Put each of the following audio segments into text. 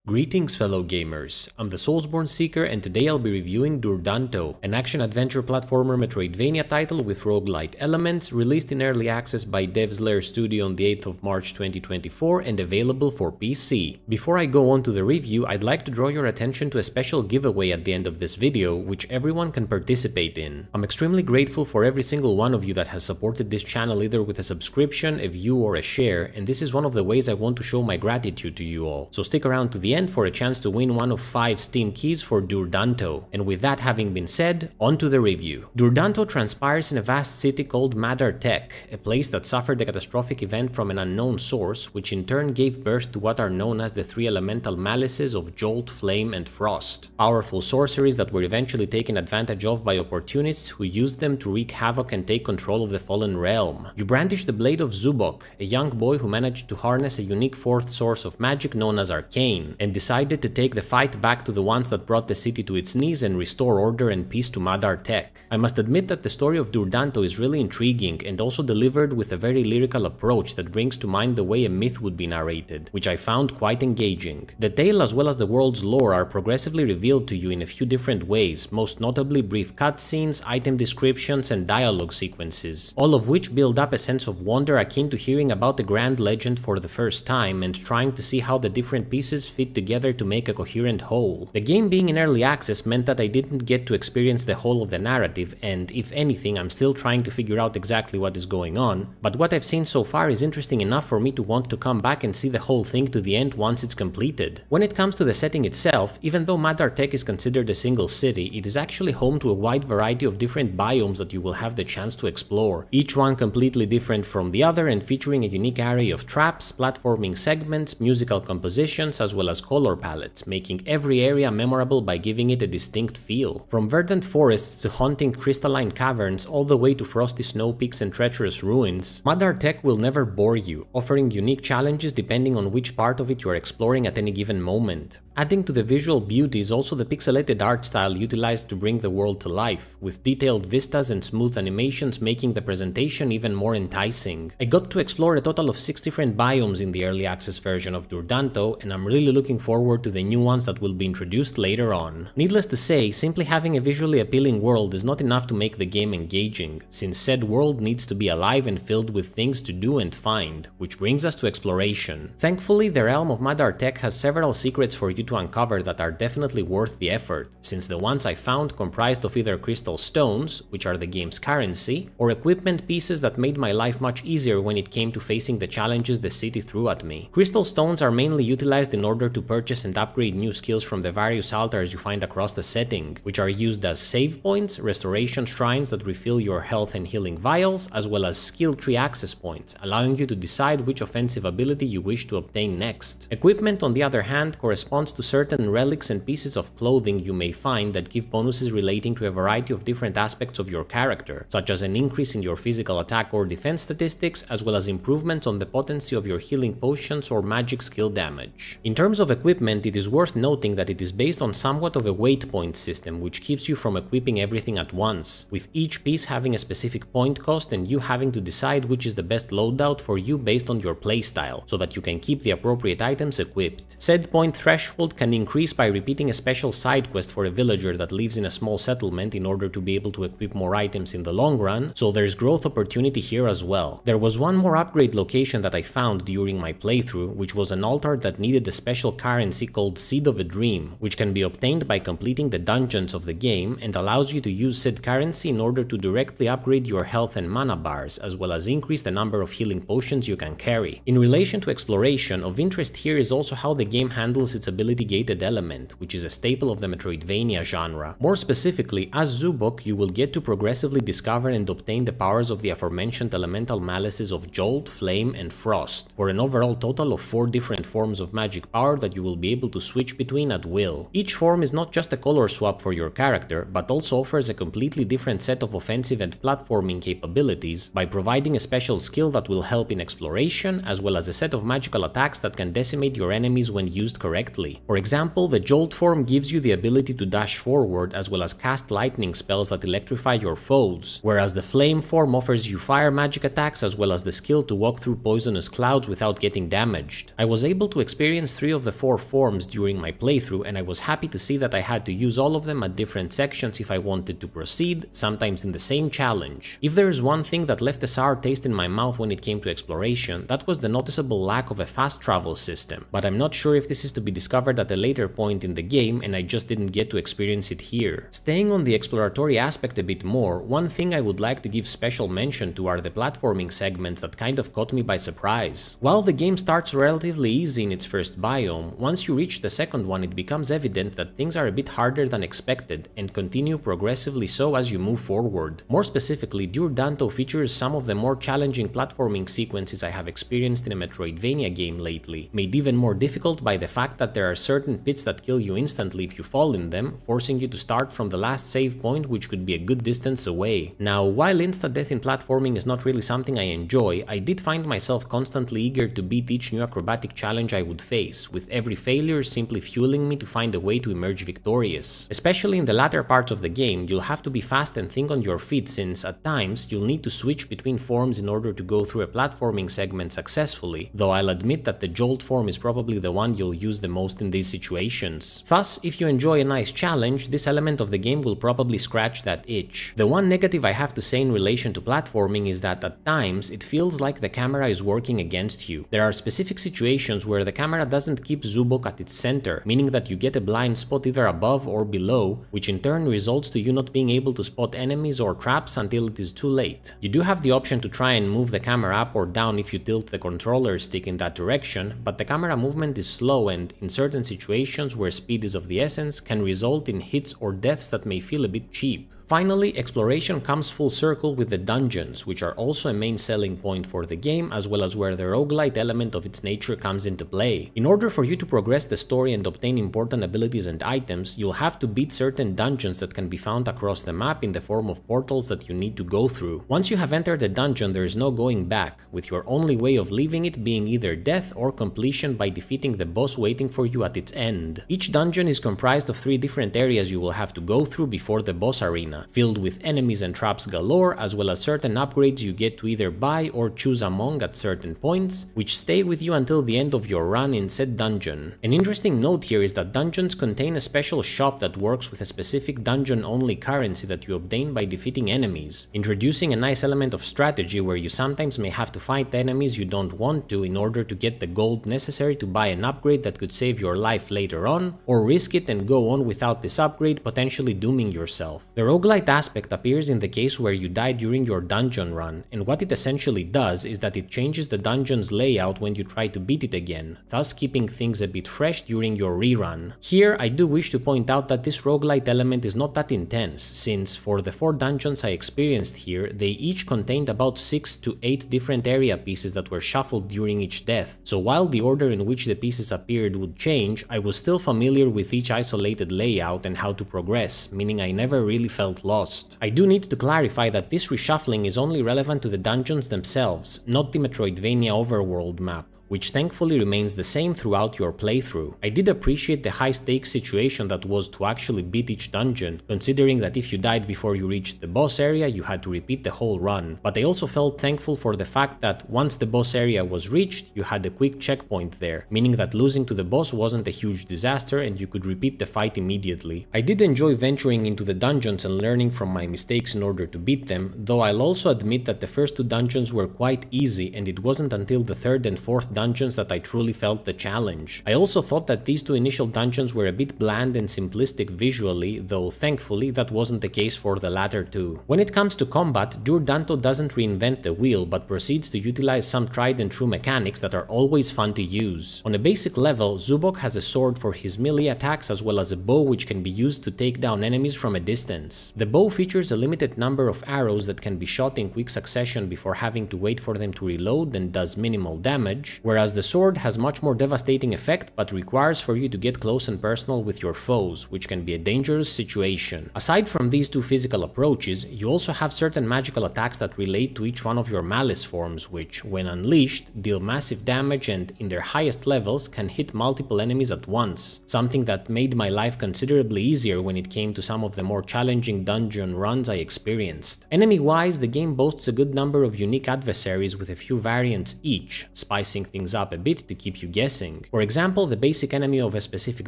Greetings fellow gamers, I'm the Soulsborne Seeker and today I'll be reviewing DurDanto, an action-adventure platformer Metroidvania title with roguelite elements, released in early access by DevsLair Studio on the 8th of March 2024 and available for PC. Before I go on to the review, I'd like to draw your attention to a special giveaway at the end of this video, which everyone can participate in. I'm extremely grateful for every single one of you that has supported this channel either with a subscription, a view or a share, and this is one of the ways I want to show my gratitude to you all. So stick around to the end for a chance to win one of 5 Steam keys for DurDanto. And with that having been said, on to the review. DurDanto transpires in a vast city called MadarTek, a place that suffered a catastrophic event from an unknown source, which in turn gave birth to what are known as the 3 elemental malices of Jolt, Flame and Frost. Powerful sorceries that were eventually taken advantage of by opportunists who used them to wreak havoc and take control of the fallen realm. You brandish the blade of Zubok, a young boy who managed to harness a unique 4th source of magic known as Arcane, and decided to take the fight back to the ones that brought the city to its knees and restore order and peace to MadarTek. I must admit that the story of DurDanto is really intriguing and also delivered with a very lyrical approach that brings to mind the way a myth would be narrated, which I found quite engaging. The tale as well as the world's lore are progressively revealed to you in a few different ways, most notably brief cutscenes, item descriptions and dialogue sequences, all of which build up a sense of wonder akin to hearing about the grand legend for the first time and trying to see how the different pieces fit together to make a coherent whole. The game being in early access meant that I didn't get to experience the whole of the narrative, and if anything I'm still trying to figure out exactly what is going on, but what I've seen so far is interesting enough for me to want to come back and see the whole thing to the end once it's completed. When it comes to the setting itself, even though MadarTek is considered a single city, it is actually home to a wide variety of different biomes that you will have the chance to explore, each one completely different from the other and featuring a unique array of traps, platforming segments, musical compositions, as well as color palettes, making every area memorable by giving it a distinct feel. From verdant forests to haunting crystalline caverns all the way to frosty snow peaks and treacherous ruins, MadarTek will never bore you, offering unique challenges depending on which part of it you are exploring at any given moment. Adding to the visual beauty is also the pixelated art style utilized to bring the world to life, with detailed vistas and smooth animations making the presentation even more enticing. I got to explore a total of 6 different biomes in the early access version of DurDanto, and I'm really looking forward to the new ones that will be introduced later on. Needless to say, simply having a visually appealing world is not enough to make the game engaging, since said world needs to be alive and filled with things to do and find, which brings us to exploration. Thankfully, the realm of MadarTek has several secrets for you to uncover that are definitely worth the effort, since the ones I found comprised of either crystal stones, which are the game's currency, or equipment pieces that made my life much easier when it came to facing the challenges the city threw at me. Crystal stones are mainly utilized in order to purchase and upgrade new skills from the various altars you find across the setting, which are used as save points, restoration shrines that refill your health and healing vials, as well as skill tree access points, allowing you to decide which offensive ability you wish to obtain next. Equipment, on the other hand, corresponds to certain relics and pieces of clothing you may find that give bonuses relating to a variety of different aspects of your character, such as an increase in your physical attack or defense statistics, as well as improvements on the potency of your healing potions or magic skill damage. In terms of equipment, it is worth noting that it is based on somewhat of a weight point system, which keeps you from equipping everything at once, with each piece having a specific point cost and you having to decide which is the best loadout for you based on your playstyle, so that you can keep the appropriate items equipped. Said point threshold can increase by repeating a special side quest for a villager that lives in a small settlement in order to be able to equip more items in the long run, so there's growth opportunity here as well. There was one more upgrade location that I found during my playthrough, which was an altar that needed a special currency called Seed of a Dream, which can be obtained by completing the dungeons of the game and allows you to use said currency in order to directly upgrade your health and mana bars, as well as increase the number of healing potions you can carry. In relation to exploration, of interest here is also how the game handles its ability gated element, which is a staple of the Metroidvania genre. More specifically, as Zubok, you will get to progressively discover and obtain the powers of the aforementioned elemental malices of Jolt, Flame and Frost, for an overall total of 4 different forms of magic power that you will be able to switch between at will. Each form is not just a color swap for your character, but also offers a completely different set of offensive and platforming capabilities by providing a special skill that will help in exploration, as well as a set of magical attacks that can decimate your enemies when used correctly. quickly. For example, the Jolt form gives you the ability to dash forward as well as cast lightning spells that electrify your foes, whereas the Flame form offers you fire magic attacks as well as the skill to walk through poisonous clouds without getting damaged. I was able to experience 3 of the 4 forms during my playthrough, and I was happy to see that I had to use all of them at different sections if I wanted to proceed, sometimes in the same challenge. If there is one thing that left a sour taste in my mouth when it came to exploration, that was the noticeable lack of a fast travel system, but I'm not sure if this is to be discovered at a later point in the game and I just didn't get to experience it here. Staying on the exploratory aspect a bit more, one thing I would like to give special mention to are the platforming segments that kind of caught me by surprise. While the game starts relatively easy in its first biome, once you reach the second one it becomes evident that things are a bit harder than expected and continue progressively so as you move forward. More specifically, DurDanto features some of the more challenging platforming sequences I have experienced in a Metroidvania game lately, made even more difficult by the fact that there are certain pits that kill you instantly if you fall in them, forcing you to start from the last save point, which could be a good distance away. Now, while insta-death in platforming is not really something I enjoy, I did find myself constantly eager to beat each new acrobatic challenge I would face, with every failure simply fueling me to find a way to emerge victorious. Especially in the latter parts of the game, you'll have to be fast and think on your feet since, at times, you'll need to switch between forms in order to go through a platforming segment successfully, though I'll admit that the Jolt form is probably the one you'll use the most in these situations. Thus, if you enjoy a nice challenge, this element of the game will probably scratch that itch. The one negative I have to say in relation to platforming is that at times it feels like the camera is working against you. There are specific situations where the camera doesn't keep Zubok at its center, meaning that you get a blind spot either above or below, which in turn results to you not being able to spot enemies or traps until it is too late. You do have the option to try and move the camera up or down if you tilt the controller stick in that direction, but the camera movement is slow and, in certain situations where speed is of the essence, can result in hits or deaths that may feel a bit cheap. Finally, exploration comes full circle with the dungeons, which are also a main selling point for the game, as well as where the roguelite element of its nature comes into play. In order for you to progress the story and obtain important abilities and items, you'll have to beat certain dungeons that can be found across the map in the form of portals that you need to go through. Once you have entered a dungeon, there is no going back, with your only way of leaving it being either death or completion by defeating the boss waiting for you at its end. Each dungeon is comprised of 3 different areas you will have to go through before the boss arena, filled with enemies and traps galore, as well as certain upgrades you get to either buy or choose among at certain points, which stay with you until the end of your run in said dungeon. An interesting note here is that dungeons contain a special shop that works with a specific dungeon-only currency that you obtain by defeating enemies, introducing a nice element of strategy where you sometimes may have to fight enemies you don't want to in order to get the gold necessary to buy an upgrade that could save your life later on, or risk it and go on without this upgrade, potentially dooming yourself. The roguelite aspect appears in the case where you die during your dungeon run, and what it essentially does is that it changes the dungeon's layout when you try to beat it again, thus keeping things a bit fresh during your rerun. Here, I do wish to point out that this roguelite element is not that intense, since for the 4 dungeons I experienced here, they each contained about 6 to 8 different area pieces that were shuffled during each death, so while the order in which the pieces appeared would change, I was still familiar with each isolated layout and how to progress, meaning I never really felt lost. I do need to clarify that this reshuffling is only relevant to the dungeons themselves, not the Metroidvania overworld map, which thankfully remains the same throughout your playthrough. I did appreciate the high-stakes situation that was to actually beat each dungeon, considering that if you died before you reached the boss area, you had to repeat the whole run. But I also felt thankful for the fact that once the boss area was reached, you had a quick checkpoint there, meaning that losing to the boss wasn't a huge disaster and you could repeat the fight immediately. I did enjoy venturing into the dungeons and learning from my mistakes in order to beat them, though I'll also admit that the first 2 dungeons were quite easy and it wasn't until the 3rd and 4th dungeons that I truly felt the challenge. I also thought that these 2 initial dungeons were a bit bland and simplistic visually, though thankfully that wasn't the case for the latter 2. When it comes to combat, DurDanto doesn't reinvent the wheel, but proceeds to utilize some tried and true mechanics that are always fun to use. On a basic level, Zubok has a sword for his melee attacks as well as a bow which can be used to take down enemies from a distance. The bow features a limited number of arrows that can be shot in quick succession before having to wait for them to reload and does minimal damage, whereas the sword has much more devastating effect but requires for you to get close and personal with your foes, which can be a dangerous situation. Aside from these two physical approaches, you also have certain magical attacks that relate to each one of your malice forms, which, when unleashed, deal massive damage and, in their highest levels, can hit multiple enemies at once, something that made my life considerably easier when it came to some of the more challenging dungeon runs I experienced. Enemy-wise, the game boasts a good number of unique adversaries with a few variants each, spicing things up a bit to keep you guessing. For example, the basic enemy of a specific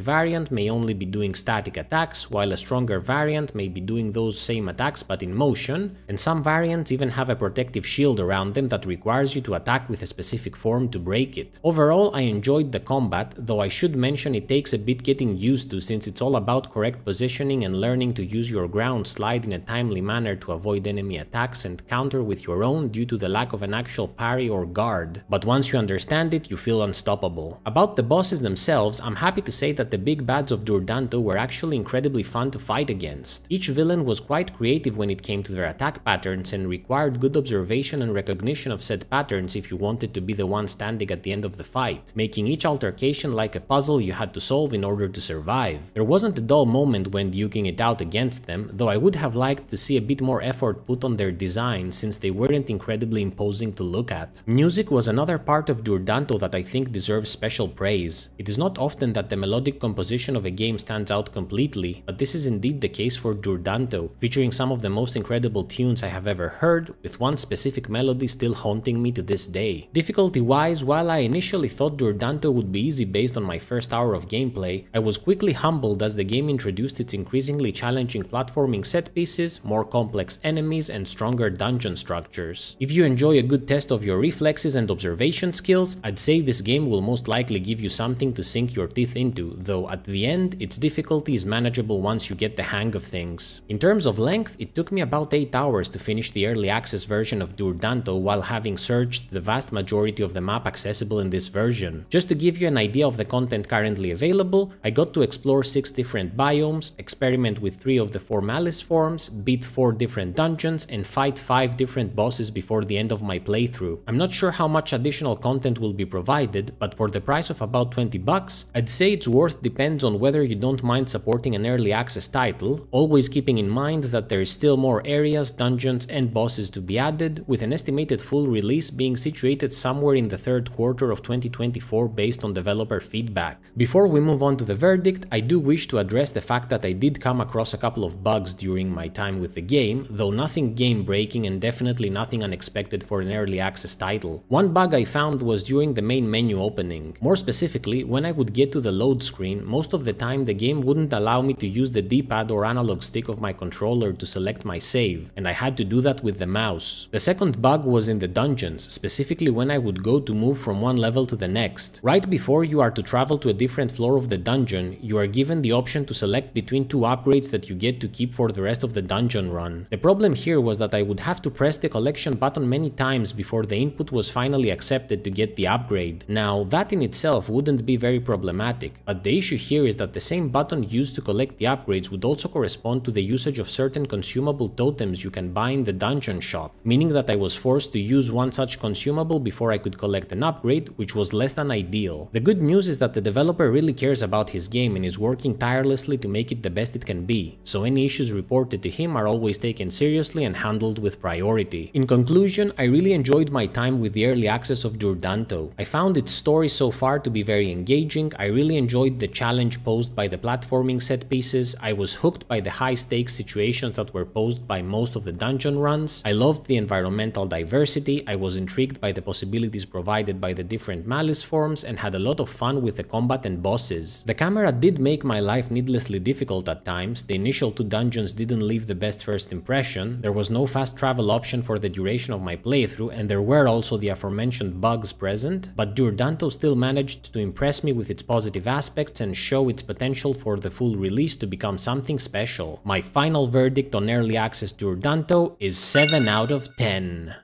variant may only be doing static attacks, while a stronger variant may be doing those same attacks but in motion, and some variants even have a protective shield around them that requires you to attack with a specific form to break it. Overall, I enjoyed the combat, though I should mention it takes a bit getting used to since it's all about correct positioning and learning to use your ground slide in a timely manner to avoid enemy attacks and counter with your own due to the lack of an actual parry or guard. But once you understand it, you feel unstoppable. About the bosses themselves, I'm happy to say that the big bads of DurDanto were actually incredibly fun to fight against. Each villain was quite creative when it came to their attack patterns and required good observation and recognition of said patterns if you wanted to be the one standing at the end of the fight, making each altercation like a puzzle you had to solve in order to survive. There wasn't a dull moment when duking it out against them, though I would have liked to see a bit more effort put on their design since they weren't incredibly imposing to look at. Music was another part of DurDanto that I think deserves special praise. It is not often that the melodic composition of a game stands out completely, but this is indeed the case for DurDanto, featuring some of the most incredible tunes I have ever heard, with one specific melody still haunting me to this day. Difficulty-wise, while I initially thought DurDanto would be easy based on my first hour of gameplay, I was quickly humbled as the game introduced its increasingly challenging platforming set pieces, more complex enemies, and stronger dungeon structures. If you enjoy a good test of your reflexes and observation skills, I'd say this game will most likely give you something to sink your teeth into, though at the end, its difficulty is manageable once you get the hang of things. In terms of length, it took me about 8 hours to finish the early access version of DurDanto while having searched the vast majority of the map accessible in this version. Just to give you an idea of the content currently available, I got to explore 6 different biomes, experiment with 3 of the 4 malice forms, beat 4 different dungeons, and fight 5 different bosses before the end of my playthrough. I'm not sure how much additional content will be provided, but for the price of about $20, I'd say it's worth. Depends on whether you don't mind supporting an early access title, always keeping in mind that there is still more areas, dungeons, and bosses to be added, with an estimated full release being situated somewhere in the third quarter of 2024 based on developer feedback. Before we move on to the verdict, I do wish to address the fact that I did come across a couple of bugs during my time with the game, though nothing game-breaking and definitely nothing unexpected for an early access title. One bug I found was during the main menu opening. More specifically, when I would get to the load screen, most of the time the game wouldn't allow me to use the D-pad or analog stick of my controller to select my save, and I had to do that with the mouse. The second bug was in the dungeons, specifically when I would go to move from one level to the next. Right before you are to travel to a different floor of the dungeon, you are given the option to select between 2 upgrades that you get to keep for the rest of the dungeon run. The problem here was that I would have to press the collection button many times before the input was finally accepted to get the upgrade. Now, that in itself wouldn't be very problematic, but the issue here is that the same button used to collect the upgrades would also correspond to the usage of certain consumable totems you can buy in the dungeon shop, meaning that I was forced to use one such consumable before I could collect an upgrade, which was less than ideal. The good news is that the developer really cares about his game and is working tirelessly to make it the best it can be, so any issues reported to him are always taken seriously and handled with priority. In conclusion, I really enjoyed my time with the early access of DurDanto. I found its story so far to be very engaging, I really enjoyed the challenge posed by the platforming set pieces, I was hooked by the high stakes situations that were posed by most of the dungeon runs, I loved the environmental diversity, I was intrigued by the possibilities provided by the different malice forms, and had a lot of fun with the combat and bosses. The camera did make my life needlessly difficult at times, the initial 2 dungeons didn't leave the best first impression, there was no fast travel option for the duration of my playthrough, and there were also the aforementioned bugs present, but DurDanto still managed to impress me with its positive aspects and show its potential for the full release to become something special. My final verdict on early access DurDanto is 7 out of 10.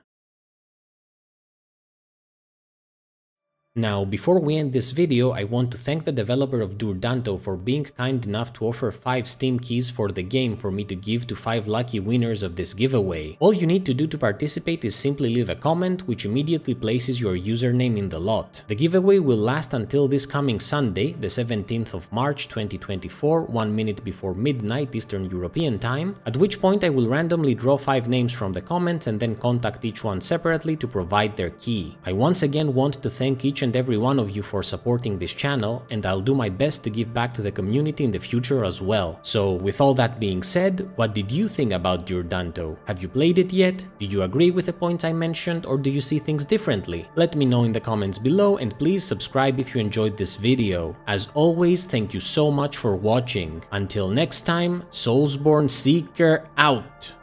Now, before we end this video, I want to thank the developer of DurDanto for being kind enough to offer 5 Steam keys for the game for me to give to 5 lucky winners of this giveaway. All you need to do to participate is simply leave a comment, which immediately places your username in the lot. The giveaway will last until this coming Sunday, the 17th of March 2024, 1 minute before midnight Eastern European time, at which point I will randomly draw 5 names from the comments and then contact each one separately to provide their key. I once again want to thank each and every one of you for supporting this channel, and I'll do my best to give back to the community in the future as well. So with all that being said, what did you think about DurDanto? Have you played it yet? Do you agree with the points I mentioned, or do you see things differently? Let me know in the comments below, and please subscribe if you enjoyed this video. As always, thank you so much for watching. Until next time, Soulsborne Seeker out!